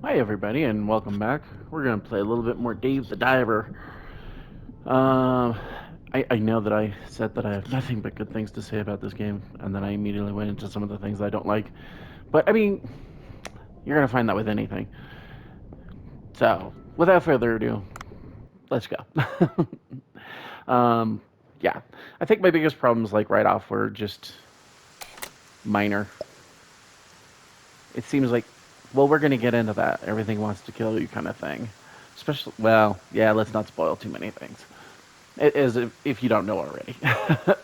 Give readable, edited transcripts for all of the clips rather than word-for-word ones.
Hi everybody and welcome back. We're going to play a little bit more Dave the Diver. Um, I know that I said that I have nothing but good things to say about this game, and then I immediately went into some of the things I don't like. But I mean, you're going to find that with anything. So, without further ado, let's go. um, yeah, I think my biggest problems, like right off, were just minor. It seems like, well, we're going to get into that. Everything wants to kill you kind of thing. Especially, well, yeah, let's not spoil too many things. It is if you don't know already.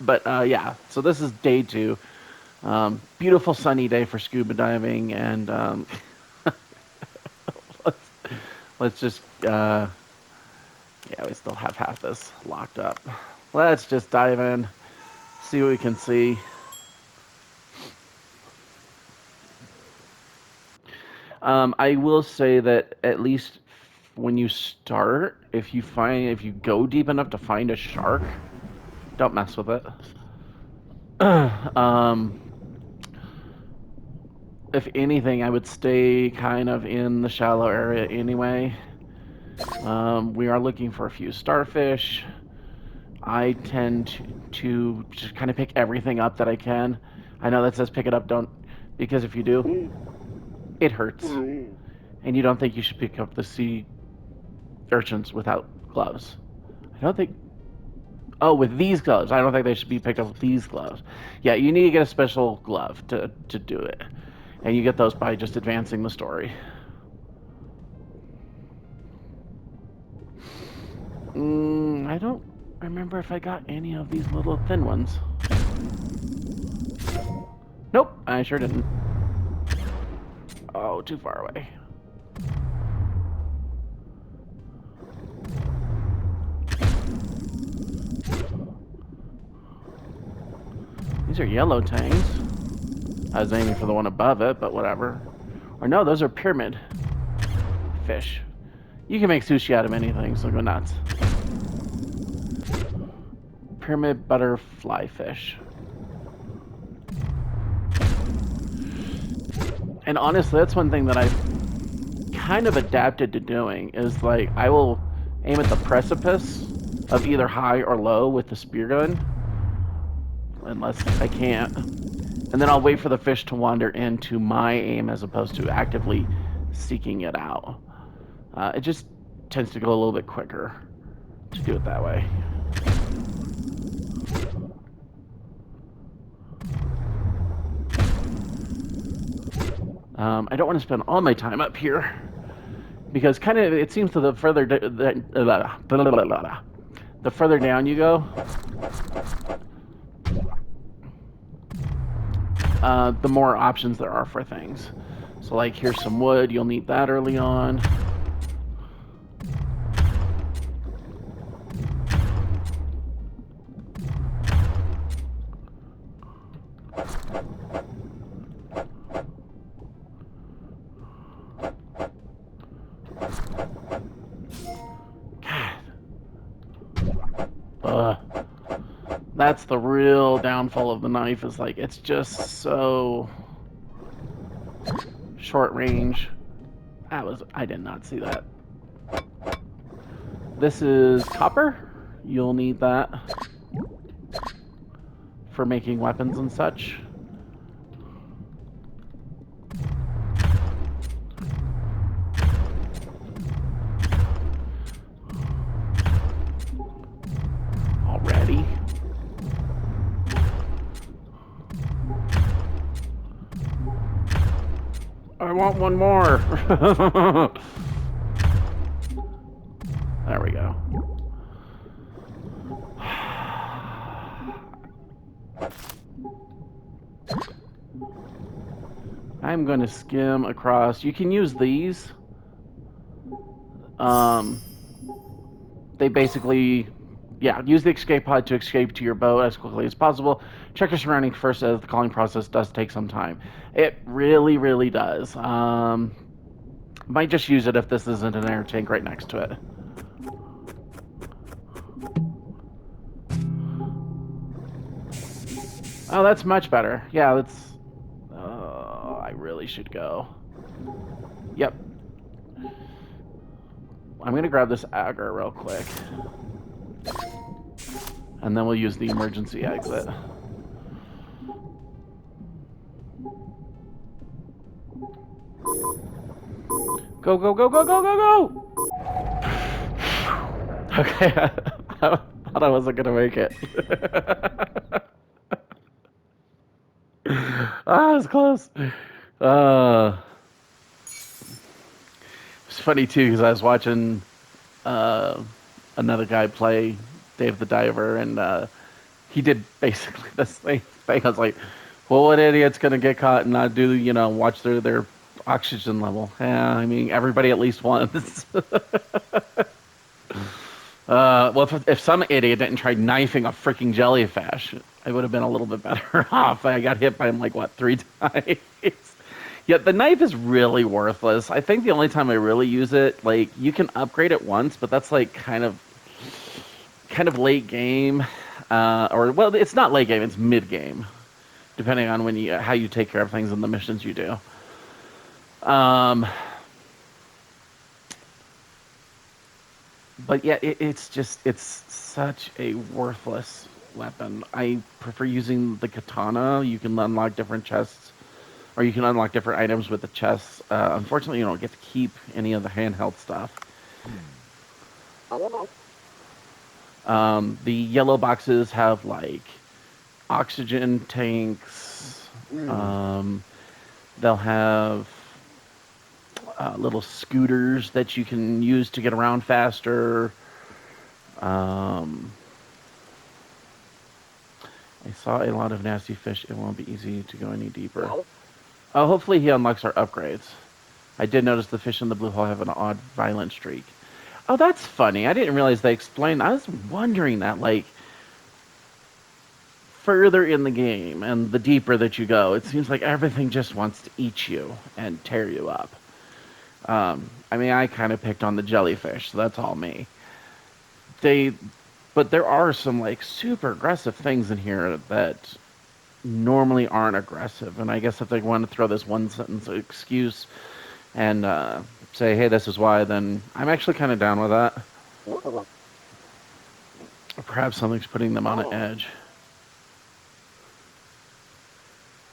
But yeah, so this is day 2. Beautiful sunny day for scuba diving, and let's, let's just, yeah, we still have half this locked up. Let's just dive in, see what we can see. I will say that at least when you start, if you go deep enough to find a shark, don't mess with it. um, if anything, I would stay kind of in the shallow area anyway. We are looking for a few starfish. I tend to just kind of pick everything up that I can. I know that says pick it up, don't, because if you do, it hurts. And you don't think you should pick up the sea urchins without gloves. I don't think. Oh, with these gloves. I don't think they should be picked up with these gloves. Yeah, you need to get a special glove to do it. And you get those by just advancing the story. I don't remember if I got any of these little thin ones. Nope, I sure didn't. Oh, too far away. These are yellow tangs. I was aiming for the one above it, but whatever. Or no, those are pyramid fish. You can make sushi out of anything, so go nuts. Pyramid butterfly fish. And honestly, that's one thing that I've kind of adapted to doing is like I will aim at the precipice of either high or low with the spear gun, unless I can't. And then I'll wait for the fish to wander into my aim as opposed to actively seeking it out. It just tends to go a little bit quicker to do it that way. I don't want to spend all my time up here because kind of it seems that the further down you go, the more options there are for things. So like here's some wood, you'll need that early on. That's the real downfall of the knife is like it's just so short range. I did not see that. This is copper. You'll need that for making weapons and such. Already. I want one more. There we go. I'm going to skim across. You can use these. They basically, yeah, use the escape pod to escape to your boat as quickly as possible. Check your surroundings first, as the calling process does take some time. It really, really does. Might just use it if this isn't an air tank right next to it. Oh, that's much better. Yeah, that's... I really should go. Yep. I'm going to grab this agar real quick. And then we'll use the emergency exit. Go, go, go, go, go, go, go! Okay, I thought I wasn't going to make it. Ah, it's close. It's funny, too, because I was watching another guy play Dave the Diver, and he did basically the same thing. I was like, well, what idiot's going to get caught and not do, watch their oxygen level? Yeah, I mean, everybody at least once. Well, if some idiot didn't try knifing a freaking jellyfish, I would have been a little bit better off. I got hit by him, like, what, 3 times? Yeah, the knife is really worthless. I think the only time I really use it, like, you can upgrade it once, but that's, like, kind of late game. Or, well, it's not late game, it's mid game, depending on how you take care of things in the missions you do. But yeah, it's such a worthless weapon. I prefer using the katana. You can unlock different chests, or you can unlock different items with the chests. Unfortunately, you don't get to keep any of the handheld stuff. The yellow boxes have, like, oxygen tanks. They'll have little scooters that you can use to get around faster. I saw a lot of nasty fish. It won't be easy to go any deeper. Oh, hopefully he unlocks our upgrades. I did notice the fish in the blue hole have an odd violent streak. Oh, that's funny. I didn't realize they explained. I was wondering that, like, further in the game and the deeper that you go, it seems like everything just wants to eat you and tear you up. I mean, I kind of picked on the jellyfish, so that's all me. But there are some, like, super aggressive things in here that normally aren't aggressive. And I guess if they want to throw this one sentence excuse and say, hey, this is why, then I'm actually kind of down with that. Perhaps something's putting them on an edge.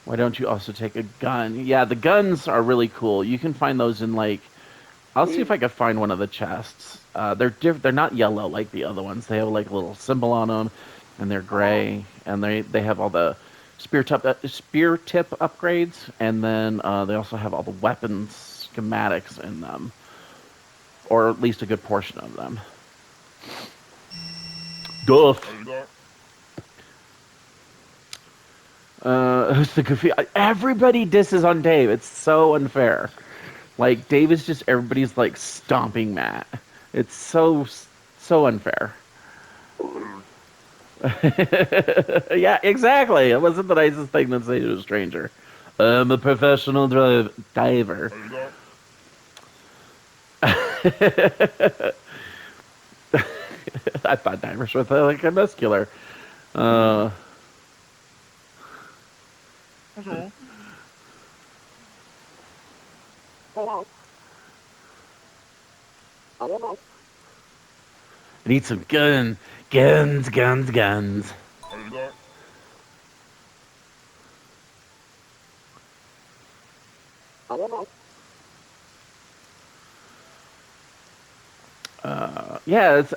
Why don't you also take a gun? Yeah, the guns are really cool. You can find those in, like, I'll see if I can find one of the chests. They're not yellow like the other ones. They have, like, a little symbol on them, and they're gray, and they have all the spear tip upgrades, and then they also have all the weapons schematics in them, or at least a good portion of them. Duff. Who's the goofy? Everybody disses on Dave. It's so unfair. Like, Dave is just everybody's, like, stomping mat. It's so unfair. Yeah, exactly. It wasn't the nicest thing to say to a stranger. I'm a professional diver. I thought divers were, like, a muscular. Okay. I need some guns. Yeah,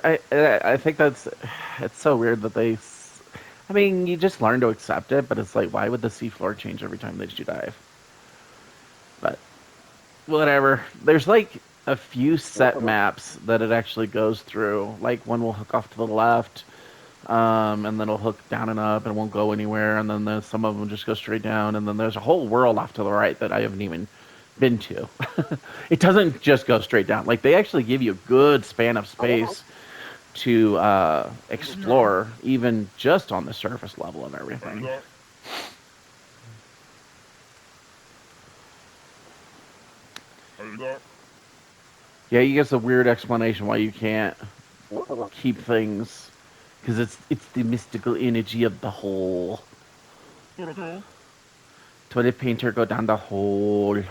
I think it's so weird that I mean, you just learn to accept it, but it's like, why would the seafloor change every time that you dive? But whatever. There's, like, a few set maps that it actually goes through. Like, one will hook off to the left, and then it'll hook down and up and won't go anywhere, and then some of them just go straight down, and then there's a whole world off to the right that I haven't even been to. It doesn't just go straight down. Like, they actually give you a good span of space to explore, even just on the surface level and everything. Yeah, you get a weird explanation why you can't keep things, because it's the mystical energy of the hole. Toilet painter, go down the hole.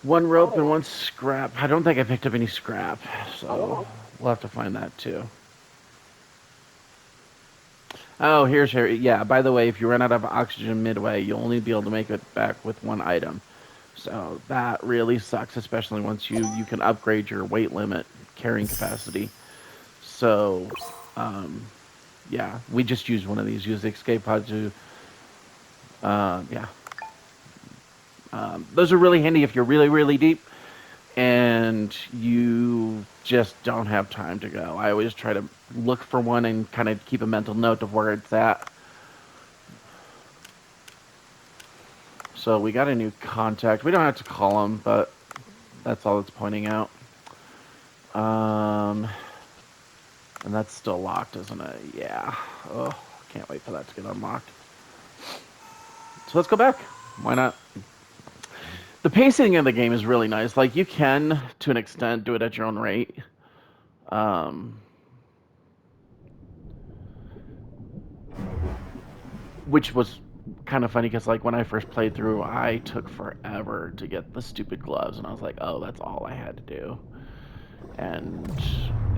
One rope and one scrap. I don't think I picked up any scrap, so we'll have to find that too. Oh, here's here. Yeah, by the way, if you run out of oxygen midway, you'll only be able to make it back with one item. So that really sucks, especially once you can upgrade your weight limit carrying capacity. So, yeah, we just used one of these. Use the escape pod to, yeah. Those are really handy if you're really, really deep and you just don't have time to go. I always try to look for one and kind of keep a mental note of where it's at. So we got a new contact. We don't have to call him, but that's all it's pointing out. And that's still locked, isn't it? Yeah. Oh, can't wait for that to get unlocked. So let's go back. Why not? The pacing of the game is really nice. Like, you can, to an extent, do it at your own rate. Which was kind of funny because, like, when I first played through, I took forever to get the stupid gloves, and I was like, oh, that's all I had to do. And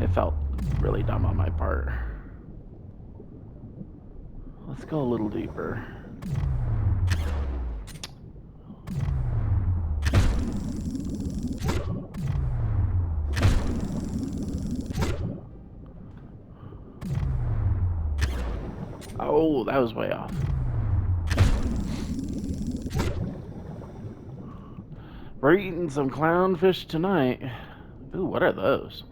it felt really dumb on my part. Let's go a little deeper. Oh, that was way off. We're eating some clownfish tonight. Ooh, what are those?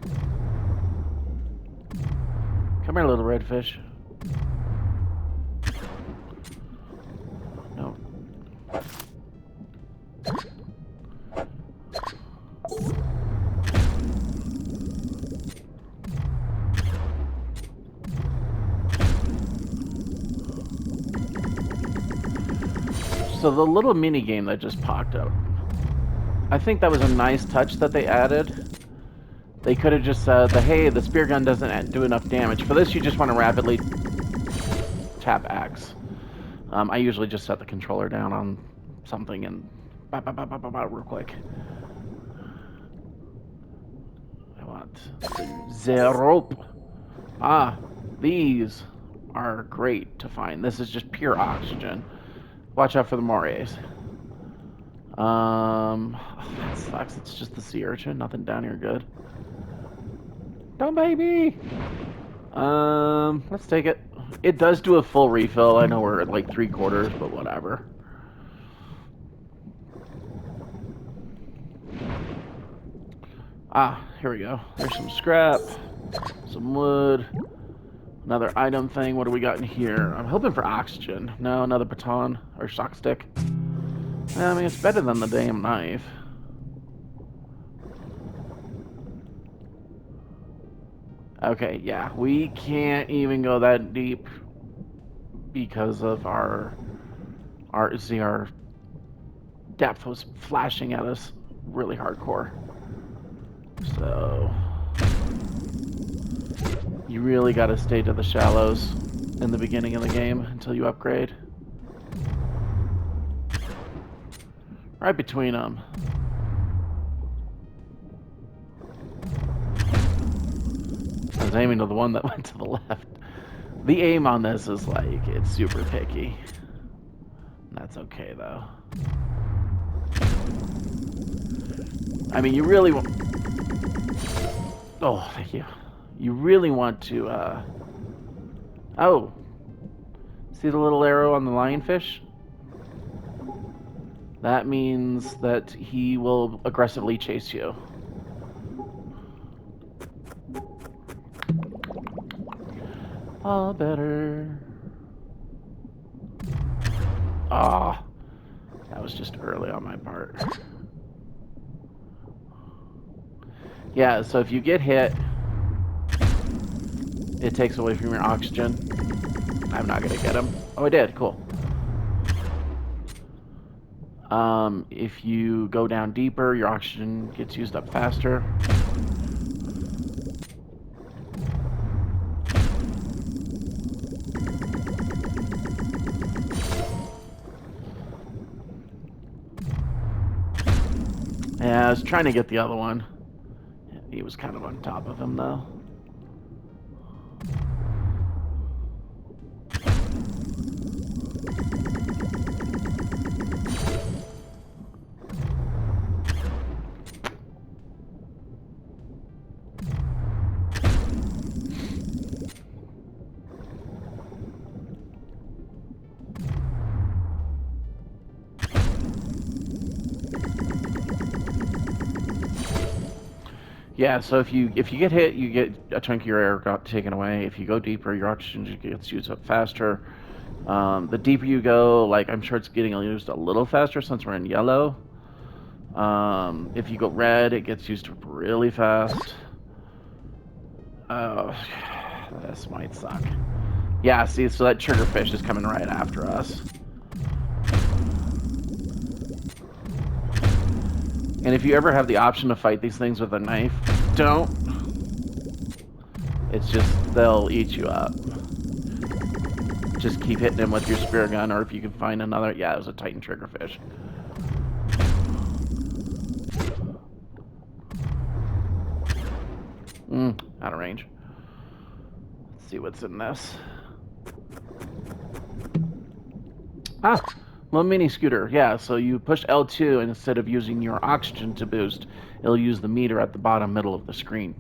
Come here, little redfish. No. So the little mini game that just popped up, I think that was a nice touch that they added. They could have just said that, hey, the spear gun doesn't do enough damage. For this, you just want to rapidly tap X. I usually just set the controller down on something and real quick. I want the rope. Ah, these are great to find. This is just pure oxygen. Watch out for the morays. That sucks. It's just the sea urchin. Nothing down here good. Don't bite me! Let's take it. It does do a full refill. I know we're at like 3/4, but whatever. Ah, here we go. There's some scrap, some wood, another item thing. What do we got in here? I'm hoping for oxygen. No, another baton or shock stick. I mean, it's better than the damn knife. Okay, yeah, we can't even go that deep because of our depth was flashing at us really hardcore. So you really got to stay to the shallows in the beginning of the game until you upgrade. Right between them. I was aiming to the one that went to the left. The aim on this is like, it's super picky. That's okay though. I mean, you really want... Oh, thank you. You really want to, Oh. See the little arrow on the lionfish? That means that he will aggressively chase you. All better. Ah, that was just early on my part. Yeah, so if you get hit, it takes away from your oxygen. I'm not gonna get him. Oh, I did. Cool. If you go down deeper, your oxygen gets used up faster. I was trying to get the other one. He was kind of on top of him, though. Yeah, so if you get hit, you get a chunk of your air got taken away. If you go deeper, your oxygen gets used up faster. The deeper you go, like I'm sure it's getting used a little faster since we're in yellow. If you go red, it gets used up really fast. Oh, this might suck. Yeah, see, so that triggerfish is coming right after us. And if you ever have the option to fight these things with a knife, don't. It's just, they'll eat you up. Just keep hitting him with your spear gun, or if you can find another. Yeah, it was a Titan triggerfish. Out of range. Let's see what's in this. Ah, little mini scooter. Yeah, so you push L2, and instead of using your oxygen to boost, it'll use the meter at the bottom middle of the screen.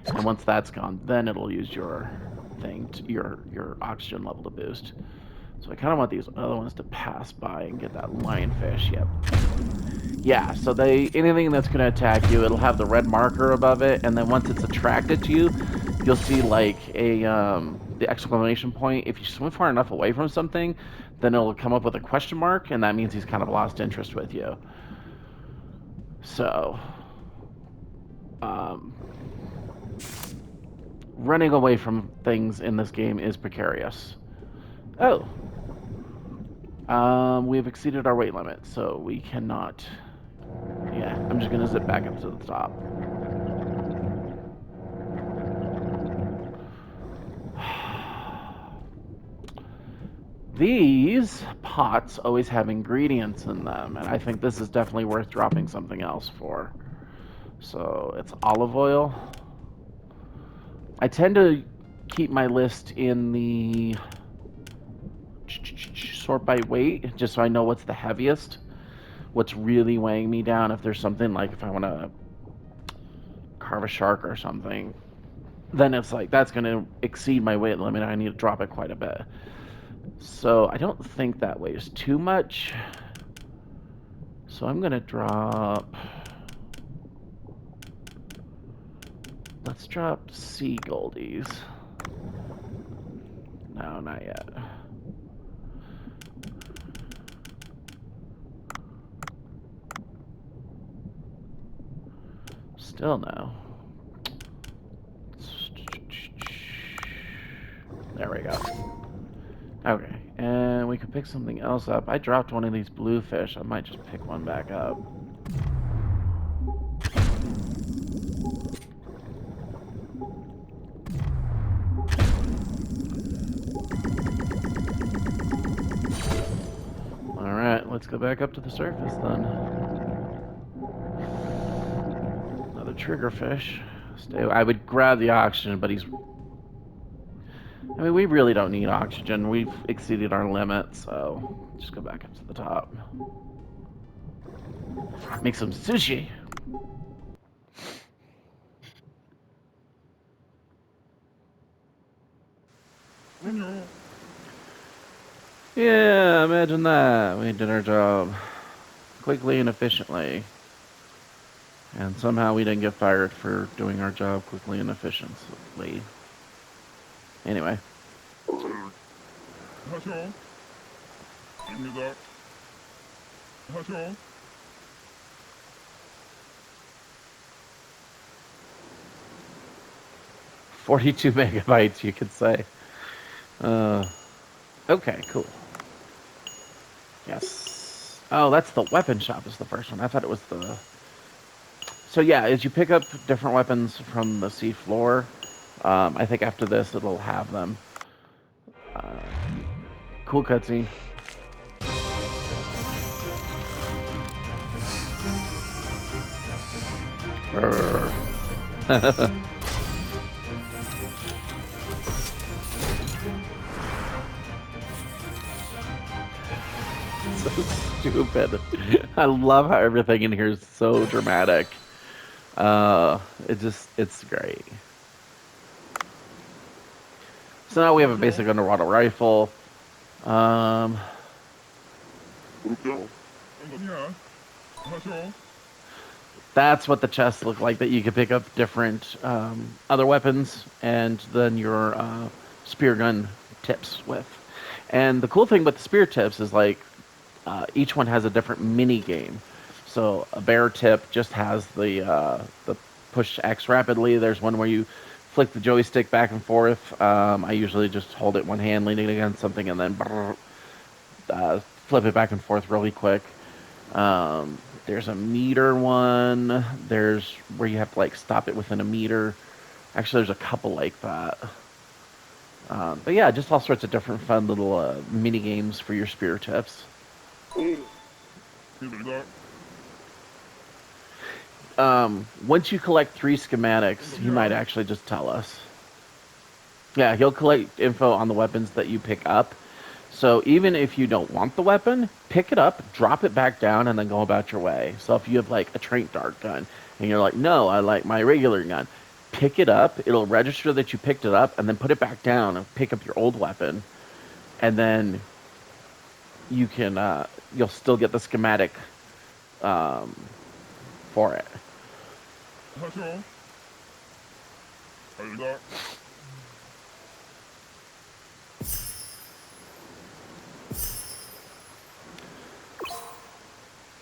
And once that's gone, then it'll use your thing, your oxygen level to boost. So I kind of want these other ones to pass by and get that lionfish. Yep. Yeah, so anything that's going to attack you, it'll have the red marker above it, and then once it's attracted to you, you'll see like the exclamation point. If you swim far enough away from something, then it'll come up with a question mark, and that means he's kind of lost interest with you. So, running away from things in this game is precarious. Oh. We have exceeded our weight limit, so we cannot. Yeah, I'm just gonna zip back up to the top. These pots always have ingredients in them, and I think this is definitely worth dropping something else for. So it's olive oil. I tend to keep my list in the sort by weight, just so I know what's the heaviest, what's really weighing me down. If there's something like if I want to carve a shark or something, then it's like that's going to exceed my weight limit. I need to drop it quite a bit. So I don't think that weighs too much. So I'm going to drop. Let's drop sea goldies. No, not yet. Still no. There we go. Okay, and we could pick something else up. I dropped one of these bluefish. I might just pick one back up. Alright, let's go back up to the surface then. Another triggerfish. I would grab the oxygen, but I mean, we really don't need oxygen. We've exceeded our limit, so just go back up to the top. Make some sushi. Yeah, imagine that. We did our job quickly and efficiently. And somehow we didn't get fired for doing our job quickly and efficiently. Anyway. 하셔. 입니다. 하셔. 42 megabytes, you could say. Okay, cool. Yes. Oh, that's the weapon shop is the first one. I thought it was the... So yeah, as you pick up different weapons from the sea floor, I think after this it'll have them. Cool cutscene. So stupid. I love how everything in here is so dramatic. It's great. So now we have a basic underwater rifle. Um, Yeah. that's what the chests look like. That you can pick up different other weapons and then your spear gun tips with. And the cool thing with the spear tips is like each one has a different mini game. So a bear tip just has the push X rapidly. There's one where you flick the joystick back and forth. I usually just hold it one hand, leaning against something, and then flip it back and forth really quick. There's a meter one. There's where you have to like stop it within a meter. Actually, there's a couple like that. But yeah, just all sorts of different fun little mini games for your spear tips. Once you collect 3 schematics, he might actually just tell us. Yeah, he'll collect info on the weapons that you pick up. So even if you don't want the weapon, pick it up, drop it back down, and then go about your way. So if you have like a trained dart gun, and you're like, no, I like my regular gun, pick it up. It'll register that you picked it up, and then put it back down and pick up your old weapon, and then you can you'll still get the schematic for it.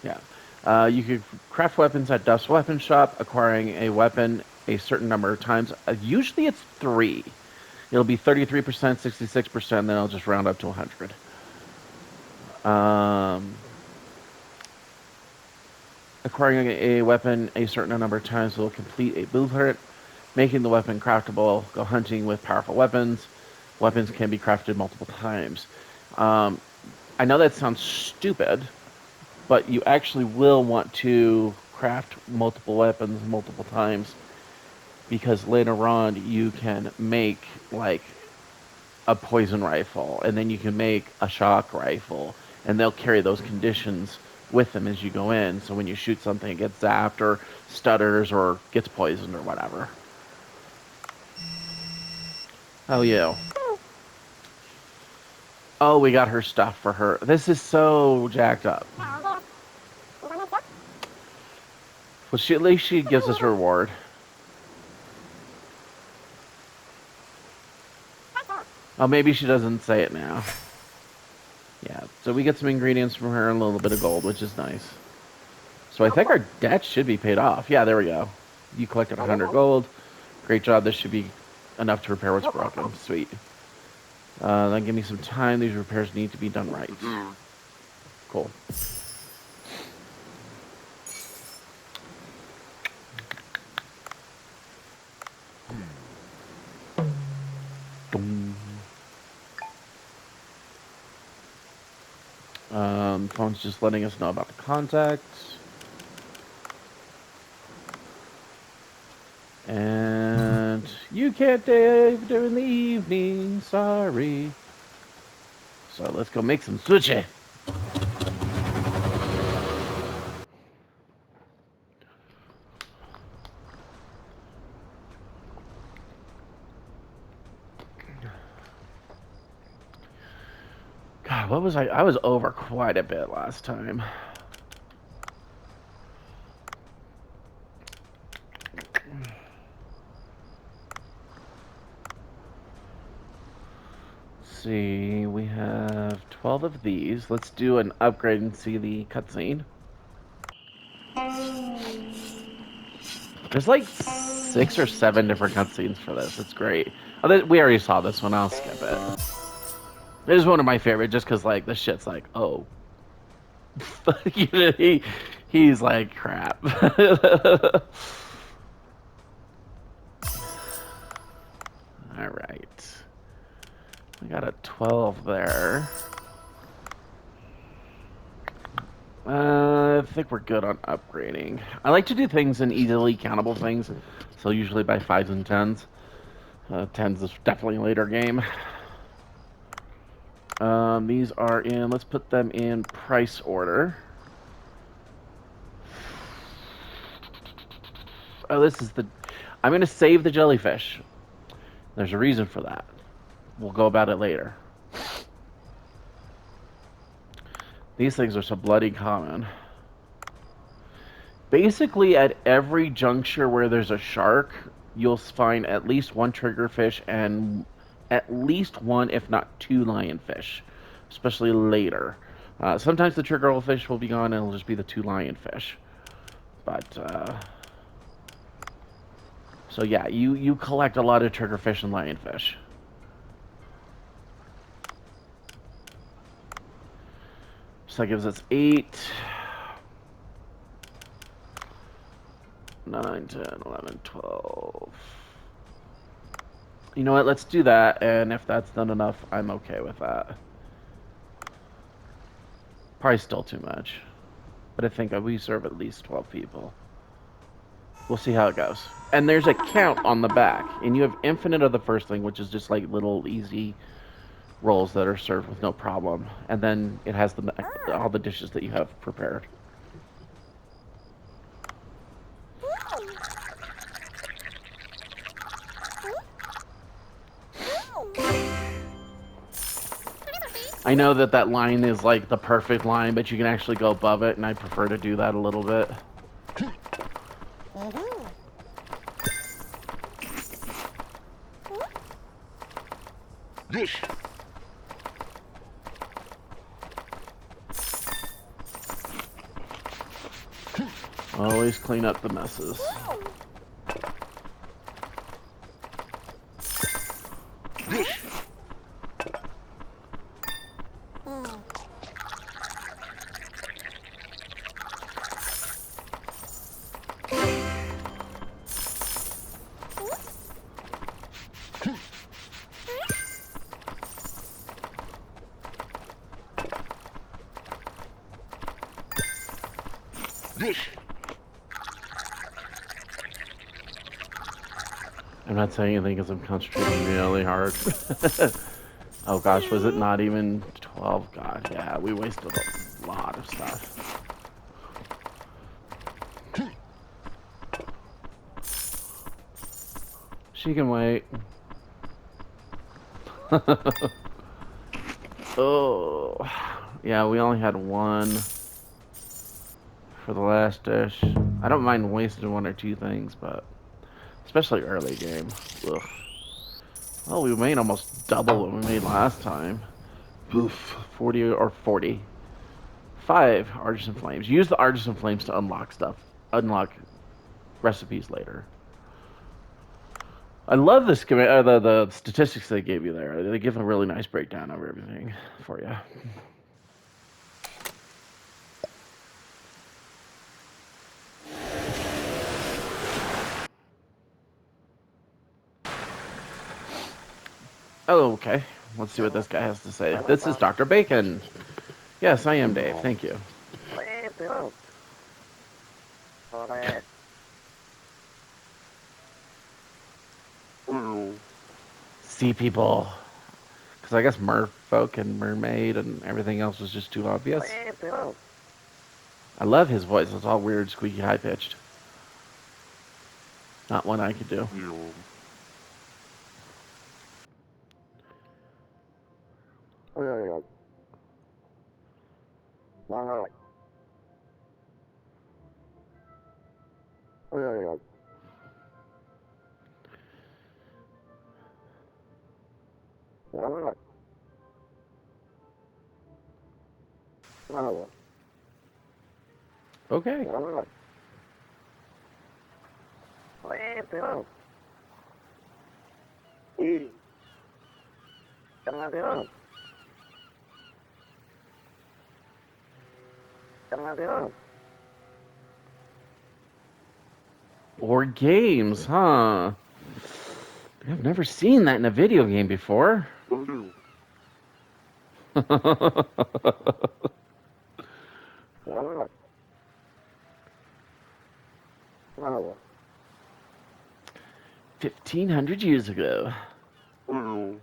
Yeah. You can craft weapons at Duff's Weapon Shop, acquiring a weapon a certain number of times. Usually it's 3. It'll be 33%, 66%, then I'll just round up to 100. Acquiring a weapon a certain number of times will complete a blueprint, making the weapon craftable. Go hunting with powerful weapons. Weapons can be crafted multiple times. I know that sounds stupid, but you actually will want to craft multiple weapons multiple times because later on you can make like a poison rifle and then you can make a shock rifle and they'll carry those conditions with them as you go in. So when you shoot something, it gets zapped or stutters or gets poisoned or whatever. Oh, you. Oh, we got her stuff for her. This is so jacked up. Well, at least she gives us a reward. Oh, maybe she doesn't say it now. Yeah, so we get some ingredients from her and a little bit of gold, which is nice. So I think our debt should be paid off. Yeah, there we go. You collected 100 gold. Great job. This should be enough to repair what's broken. Sweet. Then give me some time. These repairs need to be done right. Cool. Phone's just letting us know about the contacts. And you can't dive during the evening, sorry. So let's go make some sushi. God, what was I? I was over quite a bit last time. See, we have 12 of these. Let's do an upgrade and see the cutscene. There's like 6 or 7 different cutscenes for this. It's great. Oh, we already saw this one. I'll skip it. It is one of my favorite just because, like, this shit's like, oh. He's like, crap. All right. We got a 12 there. I think we're good on upgrading. I like to do things in easily countable things, so usually by 5s and 10s. 10s is definitely a later game. These are in, let's put them in price order. Oh, this is the, I'm going to save the jellyfish. There's a reason for that. We'll go about it later. These things are so bloody common. Basically, at every juncture where there's a shark, you'll find at least one triggerfish and at least one, if not two, lionfish, especially later. Sometimes the triggerfish will be gone and it'll just be the two lionfish. But, so yeah, you collect a lot of triggerfish and lionfish. So that gives us 8, 9, 10, 11, 12. You know what? Let's do that, and if that's not enough, I'm okay with that. Probably still too much, but I think we serve at least 12 people. We'll see how it goes. And there's a count on the back, and you have infinite of the first thing, which is just like little easy rolls that are served with no problem. And then it has all the dishes that you have prepared. I know that that line is like the perfect line, but you can actually go above it, and I prefer to do that a little bit. Always clean up the messes. I'm not saying anything because I'm concentrating really hard. Oh gosh, was it not even 12? God, yeah, we wasted a lot of stuff. She can wait. Oh, yeah, we only had one for the last dish. I don't mind wasting one or two things, but especially early game. Ugh. Well, we made almost double what we made last time. Oof, 40 or 40. 5 Artisan Flames. Use the Artisan Flames to unlock stuff. Unlock recipes later. I love this the statistics they gave you there. They give a really nice breakdown of everything for you. Oh, okay. Let's see what this guy has to say. This is Dr. Bacon. Yes, I am Dave. Thank you. Sea people. Because I guess merfolk and mermaid and everything else was just too obvious. I love his voice. It's all weird, squeaky, high-pitched. Not one I could do. Okay. Or games, huh? I've never seen that in a video game before. $1,500 years ago. Ooh.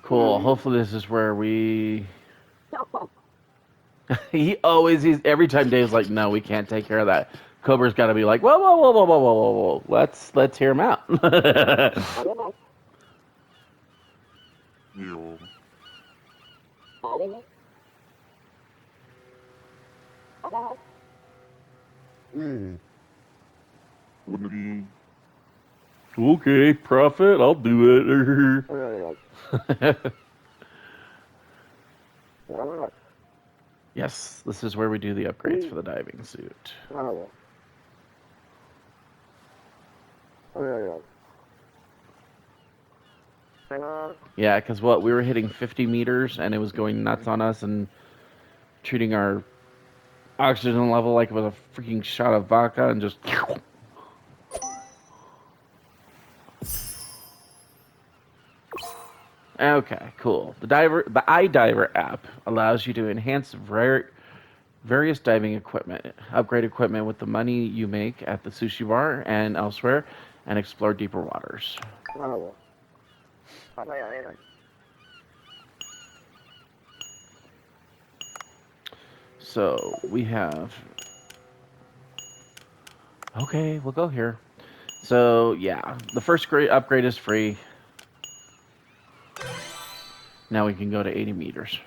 Cool. Hopefully this is where we. He's every time Dave's like, no, we can't take care of that. Cobra's got to be like, whoa, whoa, whoa, whoa, whoa, whoa, whoa, whoa. Let's hear him out. Okay, Prophet, I'll do it. Yes, this is where we do the upgrades for the diving suit. Yeah, because we were hitting 50 meters and it was going nuts on us and treating our oxygen level like it was a freaking shot of vodka and just. Okay, cool. The iDiver app allows you to enhance various diving equipment, upgrade equipment with the money you make at the sushi bar and elsewhere, and explore deeper waters. So we have. Okay, we'll go here. So yeah, the first upgrade is free. Now we can go to 80 meters.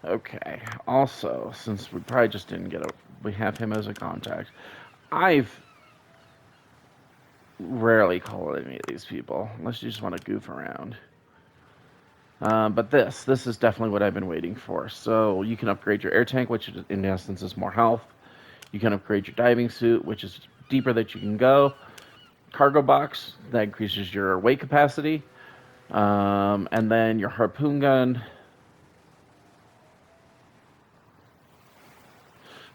Okay. Also, since we probably just didn't we have him as a contact. I've rarely called any of these people unless you just want to goof around. But this is definitely what I've been waiting for. So you can upgrade your air tank, which in essence is more health. You can upgrade your diving suit, which is deeper that you can go. Cargo box, that increases your weight capacity. And then your harpoon gun.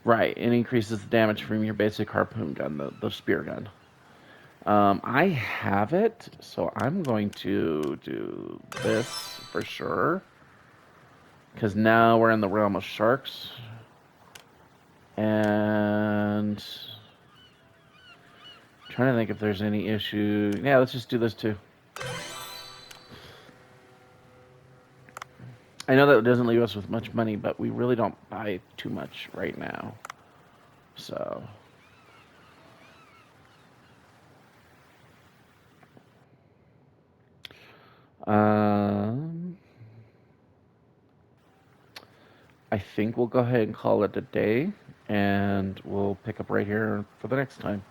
Right, it increases the damage from your basic harpoon gun, the spear gun. I have it, so I'm going to do this for sure. Because now we're in the realm of sharks. And I'm trying to think if there's any issue. Yeah, let's just do this too. I know that doesn't leave us with much money, but we really don't buy too much right now. So. I think we'll go ahead and call it a day, and we'll pick up right here for the next time.